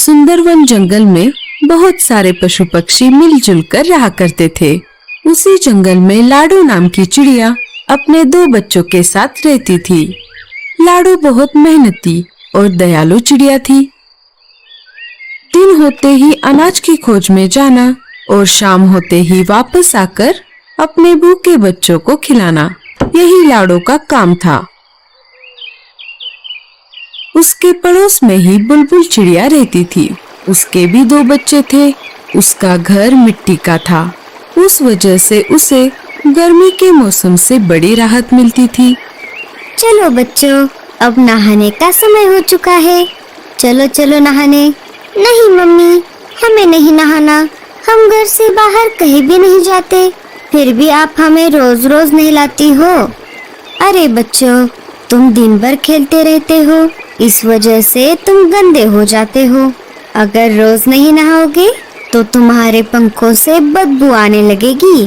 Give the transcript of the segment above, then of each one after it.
सुंदरवन जंगल में बहुत सारे पशु पक्षी मिलजुल कर रहा करते थे। उसी जंगल में लाडो नाम की चिड़िया अपने 2 बच्चों के साथ रहती थी। लाडो बहुत मेहनती और दयालु चिड़िया थी। दिन होते ही अनाज की खोज में जाना और शाम होते ही वापस आकर अपने भूखे बच्चों को खिलाना, यही लाडो का काम था। उसके पड़ोस में ही बुलबुल चिड़िया रहती थी। उसके भी 2 बच्चे थे। उसका घर मिट्टी का था, उस वजह से उसे गर्मी के मौसम से बड़ी राहत मिलती थी। चलो बच्चों, अब नहाने का समय हो चुका है। चलो चलो नहाने। नहीं मम्मी, हमें नहीं नहाना। हम घर से बाहर कहीं भी नहीं जाते, फिर भी आप हमें रोज रोज नहलाती हो। अरे बच्चों, तुम दिन भर खेलते रहते हो, इस वजह से तुम गंदे हो जाते हो। अगर रोज नहीं नहाओगे तो तुम्हारे पंखों से बदबू आने लगेगी।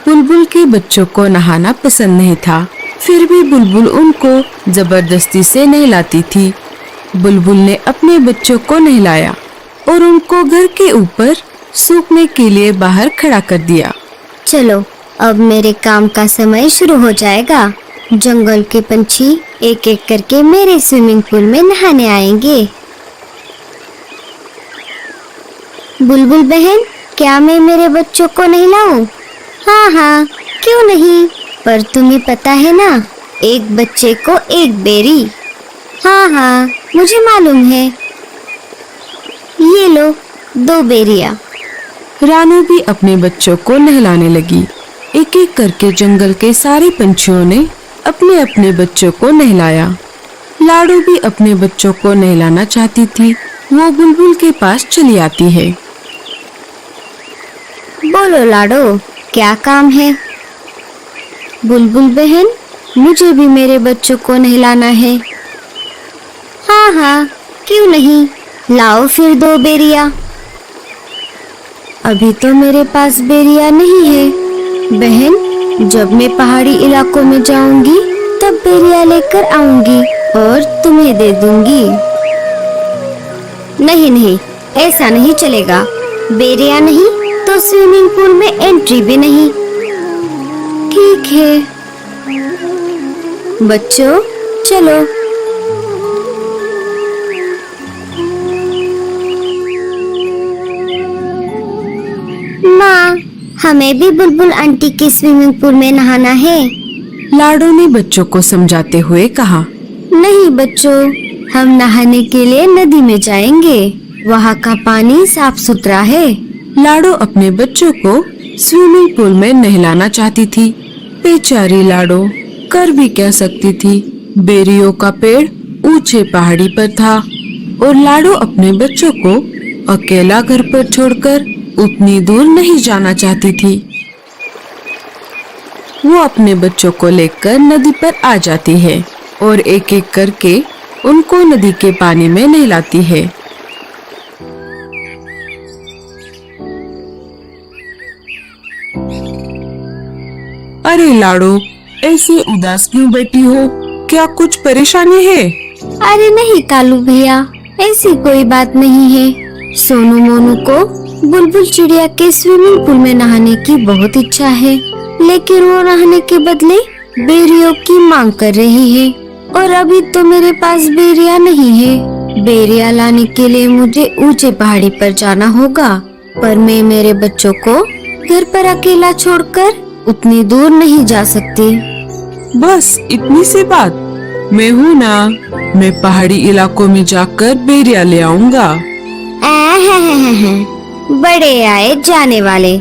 बुलबुल के बच्चों को नहाना पसंद नहीं था, फिर भी बुलबुल उनको जबरदस्ती से नहलाती थी। बुलबुल ने अपने बच्चों को नहलाया और उनको घर के ऊपर सूखने के लिए बाहर खड़ा कर दिया। चलो, अब मेरे काम का समय शुरू हो जाएगा। जंगल के पंछी एक एक करके मेरे स्विमिंग पूल में नहाने आएंगे। बुलबुल बहन, क्या मैं मेरे बच्चों को नहलाऊं? हाँ हाँ, क्यों नहीं, पर तुम्हें पता है ना, एक बच्चे को एक बेरी। हाँ हाँ, मुझे मालूम है। ये लो 2 बेरियां। रानू भी अपने बच्चों को नहलाने लगी। एक एक करके जंगल के सारे पंछियों ने अपने अपने बच्चों को नहलाया। लाडो भी अपने बच्चों को नहलाना चाहती थी। वो बुलबुल के पास चली आती है। बोलो लाडो, क्या काम है? बुलबुल बहन, मुझे भी मेरे बच्चों को नहलाना है। हाँ हाँ, क्यों नहीं, लाओ फिर 2 बेरियां। अभी तो मेरे पास बेरिया नहीं है। बहन, जब मैं पहाड़ी इलाकों में जाऊंगी तब बेरिया लेकर आऊंगी और तुम्हें दे दूंगी। नहीं नहीं, ऐसा नहीं चलेगा। बेरिया नहीं तो स्विमिंग पूल में एंट्री भी नहीं। ठीक है बच्चों, चलो। माँ, हमें भी बुलबुल आंटी की स्विमिंग पूल में नहाना है। लाडो ने बच्चों को समझाते हुए कहा। नहीं बच्चों, हम नहाने के लिए नदी में जाएंगे, वहाँ का पानी साफ सुथरा है। लाडो अपने बच्चों को स्विमिंग पूल में नहलाना चाहती थी। बेचारी लाडो कर भी क्या सकती थी। बेरियों का पेड़ ऊंचे पहाड़ी पर था और लाडो अपने बच्चों को अकेला घर पर छोड़कर उतनी दूर नहीं जाना चाहती थी। वो अपने बच्चों को लेकर नदी पर आ जाती है और एक एक करके उनको नदी के पानी में नहलाती है। अरे लाडो, ऐसे उदास क्यों बैठी हो? क्या कुछ परेशानी है? अरे नहीं कालू भैया, ऐसी कोई बात नहीं है। सोनू मोनू को बुलबुल चिड़िया के स्विमिंग पूल में नहाने की बहुत इच्छा है, लेकिन वो नहाने के बदले बेरियों की मांग कर रही है और अभी तो मेरे पास बेरिया नहीं है। बेरिया लाने के लिए मुझे ऊंचे पहाड़ी पर जाना होगा, पर मैं मेरे बच्चों को घर पर अकेला छोड़कर उतनी दूर नहीं जा सकती। बस इतनी सी बात, मैं हूँ ना, मैं पहाड़ी इलाकों में जाकर बेरिया ले आऊंगा। बड़े आए जाने वाले।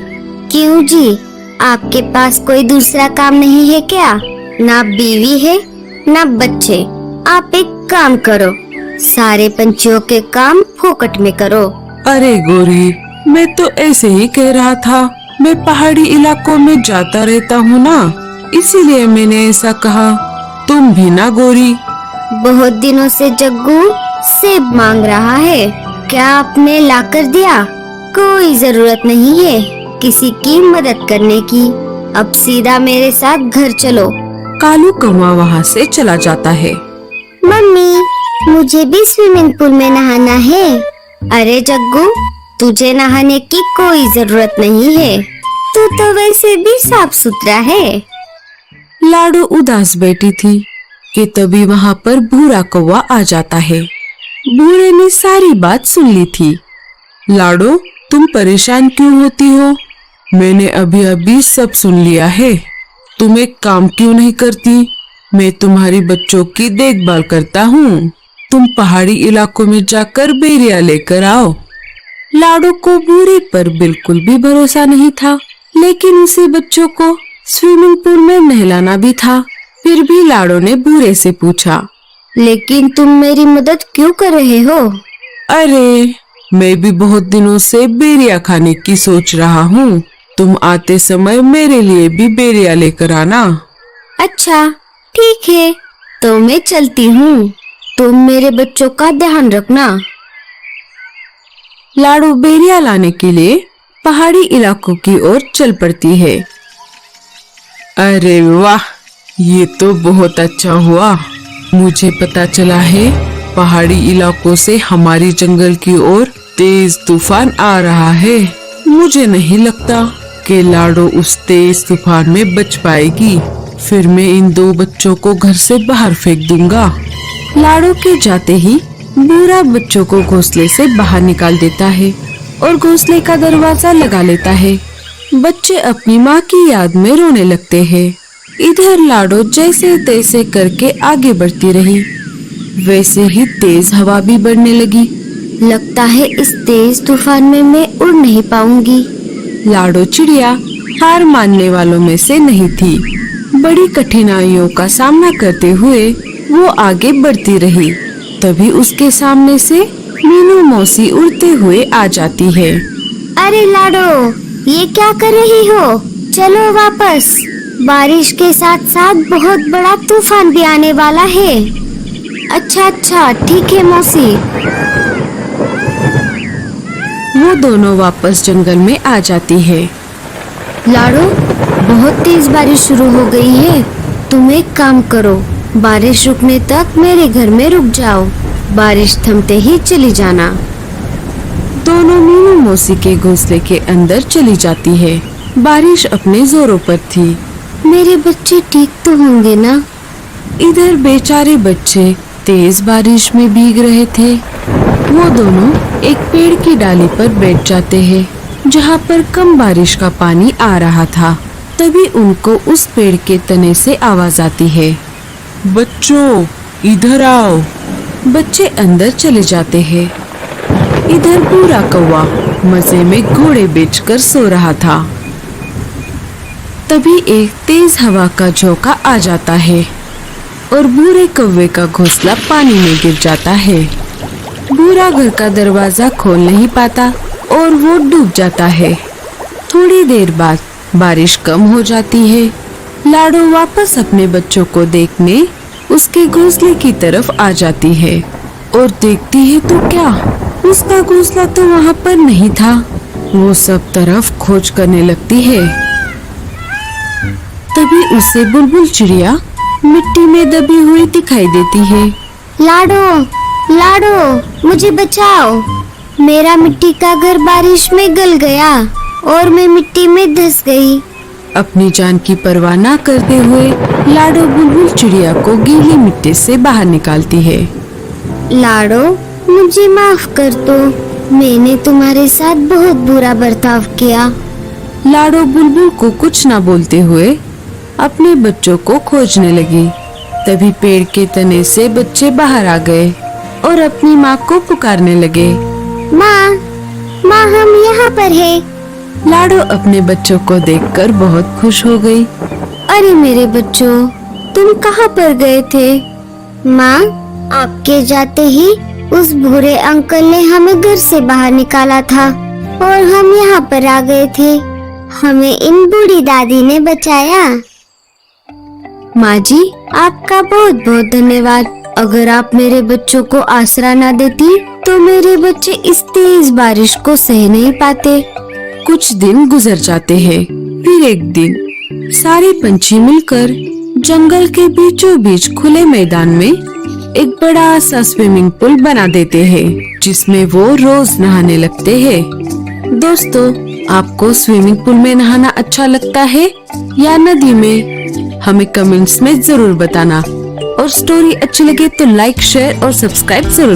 क्यों जी, आपके पास कोई दूसरा काम नहीं है क्या? ना बीवी है ना बच्चे। आप एक काम करो, सारे पंछियों के काम फोकट में करो। अरे गोरी, मैं तो ऐसे ही कह रहा था। मैं पहाड़ी इलाकों में जाता रहता हूँ ना, इसीलिए मैंने ऐसा कहा। तुम भी ना गोरी। बहुत दिनों से जग्गू सेब मांग रहा है, क्या आपने ला कर दिया? कोई जरूरत नहीं है किसी की मदद करने की। अब सीधा मेरे साथ घर चलो। कालू कौवा वहाँ से चला जाता है। मम्मी, मुझे भी स्विमिंग पूल में नहाना है। अरे जग्गू, तुझे नहाने की कोई जरूरत नहीं है, तू तो वैसे भी साफ सुथरा है। लाडो उदास बैठी थी कि तभी वहाँ पर भूरा कौवा आ जाता है। भूरे ने सारी बात सुन ली थी। लाडो, तुम परेशान क्यों होती हो? मैंने अभी अभी सब सुन लिया है। तुम एक काम क्यों नहीं करती? मैं तुम्हारी बच्चों की देखभाल करता हूँ। तुम पहाड़ी इलाकों में जाकर बेरिया लेकर आओ। लाडो को भूरे पर बिल्कुल भी भरोसा नहीं था, लेकिन उसे बच्चों को स्विमिंग पूल में नहलाना भी था। फिर भी लाडो ने भूरे से पूछा, लेकिन तुम मेरी मदद क्यों कर रहे हो? अरे, मैं भी बहुत दिनों से बेरिया खाने की सोच रहा हूँ। तुम आते समय मेरे लिए भी बेरिया लेकर आना। अच्छा, ठीक है, तो मैं चलती हूँ। तुम मेरे बच्चों का ध्यान रखना। लाडो बेरिया लाने के लिए पहाड़ी इलाकों की ओर चल पड़ती है। अरे वाह, ये तो बहुत अच्छा हुआ। मुझे पता चला है पहाड़ी इलाकों से हमारी जंगल की ओर तेज तूफान आ रहा है। मुझे नहीं लगता कि लाडो उस तेज तूफान में बच पाएगी। फिर मैं इन दो बच्चों को घर से बाहर फेंक दूंगा। लाडो के जाते ही भूरा बच्चों को घोंसले से बाहर निकाल देता है और घोंसले का दरवाजा लगा लेता है। बच्चे अपनी माँ की याद में रोने लगते हैं। इधर लाडो जैसे तैसे करके आगे बढ़ती रही। वैसे ही तेज हवा भी बढ़ने लगी। लगता है इस तेज तूफान में मैं उड़ नहीं पाऊंगी। लाडो चिड़िया हार मानने वालों में से नहीं थी। बड़ी कठिनाइयों का सामना करते हुए वो आगे बढ़ती रही। तभी उसके सामने से मीनू मौसी उड़ते हुए आ जाती है। अरे लाडो, ये क्या कर रही हो? चलो वापस। बारिश के साथ साथ बहुत बड़ा तूफान भी आने वाला है। अच्छा, ठीक है मौसी। वो दोनों वापस जंगल में आ जाती है। लाडो, बहुत तेज बारिश शुरू हो गई है। तुम एक काम करो, बारिश रुकने तक मेरे घर में रुक जाओ। बारिश थमते ही चली जाना। दोनों मीनू मौसी के घोंसले के अंदर चली जाती है। बारिश अपने जोरों पर थी। मेरे बच्चे ठीक तो होंगे ना? इधर बेचारे बच्चे तेज बारिश में भीग रहे थे। वो दोनों एक पेड़ की डाली पर बैठ जाते हैं, जहाँ पर कम बारिश का पानी आ रहा था। तभी उनको उस पेड़ के तने से आवाज आती है, बच्चों इधर आओ। बच्चे अंदर चले जाते हैं। इधर भूरा कौवा मजे में घोड़े बेचकर सो रहा था। तभी एक तेज हवा का झोंका आ जाता है और भूरे कौवे का घोंसला पानी में गिर जाता है। भूरा घर का दरवाजा खोल नहीं पाता और वो डूब जाता है। थोड़ी देर बाद बारिश कम हो जाती है। लाडो वापस अपने बच्चों को देखने उसके घोंसले की तरफ आ जाती है और देखती है तो क्या, उसका घोंसला तो वहाँ पर नहीं था। वो सब तरफ खोज करने लगती है। तभी उसे बुलबुल चिड़िया मिट्टी में दबी हुई दिखाई देती है। लाडो, मुझे बचाओ। मेरा मिट्टी का घर बारिश में गल गया और मैं मिट्टी में धंस गई। अपनी जान की परवाह न करते हुए लाडो बुलबुल चिड़िया को गीली मिट्टी से बाहर निकालती है। लाडो, मुझे माफ कर दो। मैंने तुम्हारे साथ बहुत बुरा बर्ताव किया। लाडो बुलबुल को कुछ न बोलते हुए अपने बच्चों को खोजने लगी। तभी पेड़ के तने से बच्चे बाहर आ गए और अपनी माँ को पुकारने लगे, माँ, हम यहाँ पर है। लाडो अपने बच्चों को देखकर बहुत खुश हो गई। अरे मेरे बच्चों, तुम कहाँ पर गए थे? माँ, आपके जाते ही उस भूरे अंकल ने हमें घर से बाहर निकाला था और हम यहाँ पर आ गए थे। हमें इन बूढ़ी दादी ने बचाया। माँ जी, आपका बहुत बहुत धन्यवाद। अगर आप मेरे बच्चों को आसरा ना देती तो मेरे बच्चे इस तेज बारिश को सह नहीं पाते। कुछ दिन गुजर जाते हैं। फिर एक दिन सारे पंछी मिलकर जंगल के बीचों बीच खुले मैदान में एक बड़ा सा स्विमिंग पूल बना देते हैं जिसमें वो रोज नहाने लगते हैं। दोस्तों, आपको स्विमिंग पूल में नहाना अच्छा लगता है या नदी में? हमें कमेंट्स में जरूर बताना। और स्टोरी अच्छी लगे तो लाइक, शेयर और सब्सक्राइब जरूर